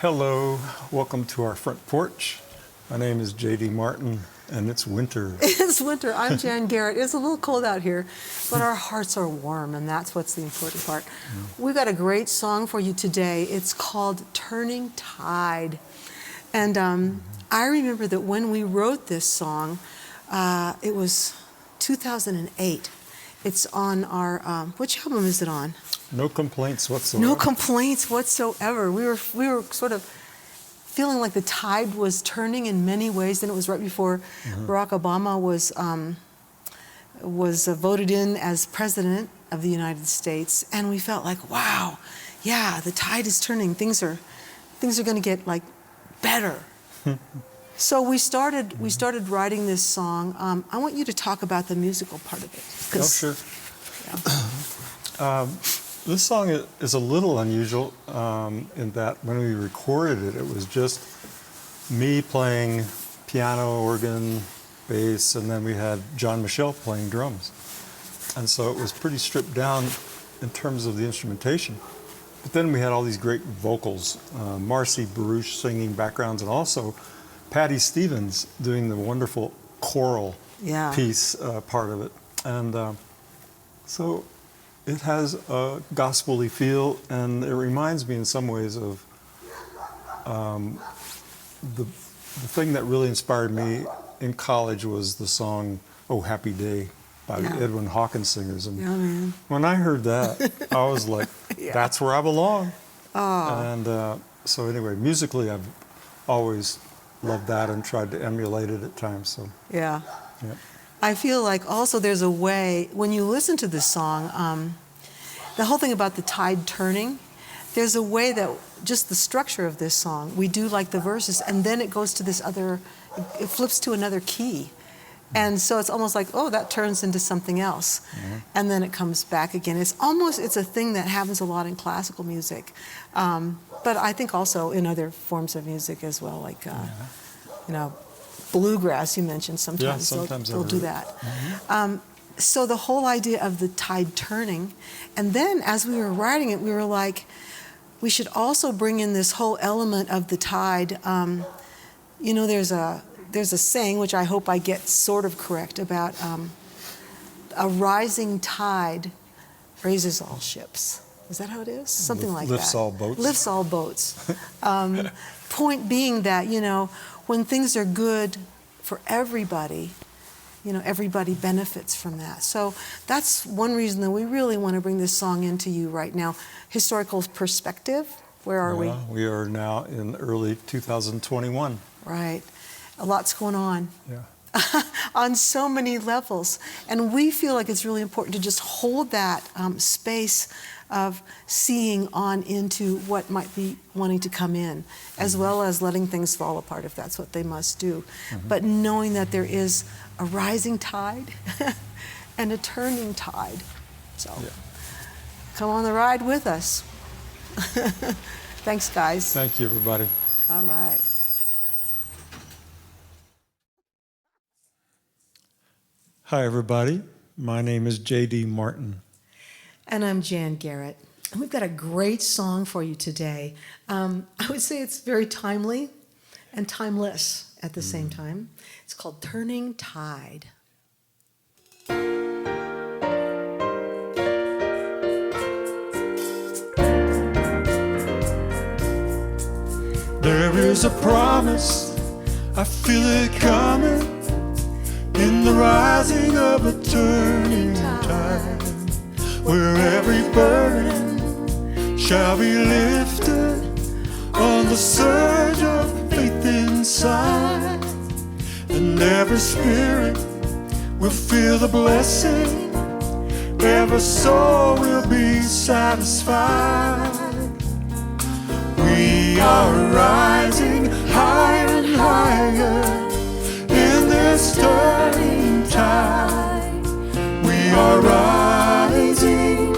Hello, welcome to our front porch. My name is J.D. Martin, and it's winter. It's winter. I'm Jan Garrett. It's a little cold out here, but our hearts are warm, and that's what's the important part. We've got a great song for you today. It's called Turning Tide. And I remember that when we wrote this song, it was 2008. It's on our, which album is it on? No complaints whatsoever. No complaints whatsoever. We were sort of feeling like the tide was turning in many ways. Then it was right before Barack Obama was voted in as president of the United States, and we felt like, wow, yeah, the tide is turning. Things are going to get like better. So we started writing this song. I want you to talk about the musical part of it. Oh, sure. Yeah. This song is a little unusual in that when we recorded it, it was just me playing piano, organ, bass, and then we had John Michel playing drums. And so it was pretty stripped down in terms of the instrumentation. But then we had all these great vocals, Marcy Baruch singing backgrounds, and also Patty Stevens doing the wonderful choral piece part of it. And so it has a gospel-y feel, and it reminds me in some ways of the thing that really inspired me in college was the song "Oh Happy Day" by the Edwin Hawkins Singers. And when I heard that, I was like, that's where I belong. And so anyway, musically, I've always loved that and tried to emulate it at times. So yeah. I feel like also there's a way, when you listen to this song, the whole thing about the tide turning, there's a way that just the structure of this song, we do like the verses, and then it goes to this other, it flips to another key. And so it's almost like, oh, that turns into something else. And then it comes back again. It's a thing that happens a lot in classical music. But I think also in other forms of music as well, like, bluegrass you mentioned sometimes. They'll do that. So the whole idea of the tide turning, and then as we were writing it, we were like, we should also bring in this whole element of the tide. There's a saying, which I hope I get sort of correct, about a rising tide raises all ships. Is that how it is? Something like that. Lifts all boats. Lifts all boats. Point being that, when things are good for everybody, everybody benefits from that. So that's one reason that we really want to bring this song into you right now. Historical perspective, where are we? We are now in early 2021. Right. A lot's going on. Yeah. On so many levels. And we feel like it's really important to just hold that space of seeing on into what might be wanting to come in, as well as letting things fall apart if that's what they must do. But knowing that there is a rising tide and a turning tide. So come on the ride with us. Thanks, guys. Thank you, everybody. All right. Hi, everybody. My name is J.D. Martin. And I'm Jan Garrett. And we've got a great song for you today. I would say it's very timely and timeless at the same time. It's called Turning Tide. There is a promise, I feel it coming, in the rising of a turning tide, where every burden shall be lifted on the surge of faith inside, and every spirit will feel the blessing, every soul will be satisfied. We are rising higher and higher in this turning tide. We are rising,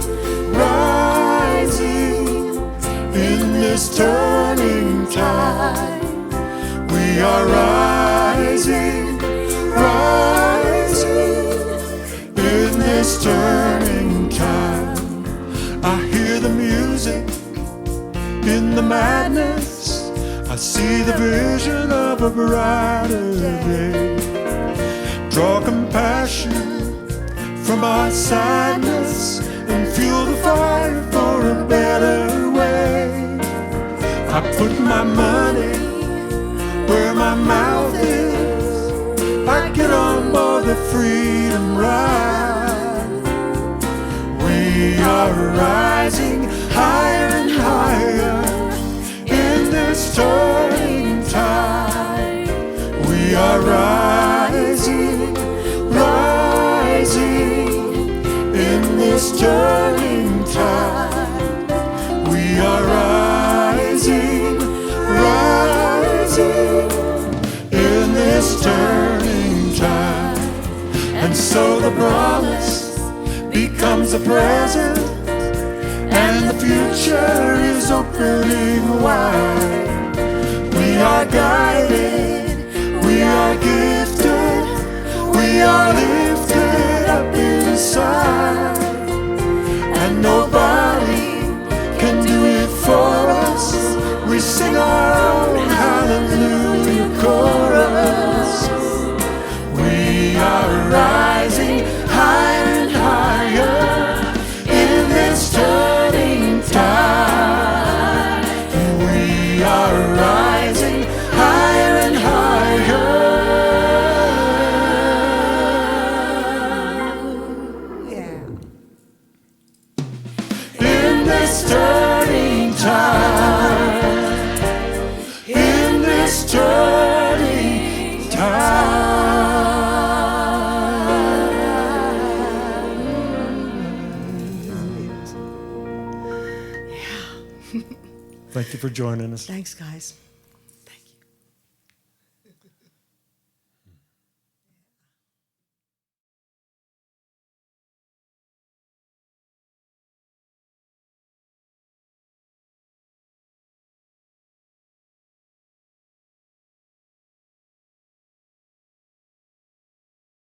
rising in this turning tide. We are rising, rising in this turning tide. I hear the music in the madness brighter day. Draw compassion from our sadness and fuel the fire for a better way. I put my money where my mouth is. I get on board the freedom ride. We are rising higher and higher in this turning tide. We are rising, rising in this turning tide. We are rising, rising in this turning tide. And so the promise becomes a present, and the future is opening wide. We are guided, we are gifted, we are lifted up inside, and nobody can do it for us. We sing our own hallelujah chorus. We are rising higher and higher in this turning tide. We are rising higher and higher. Yeah. In this turning tide. In this turning tide. Thank you for joining us. Thanks, guys.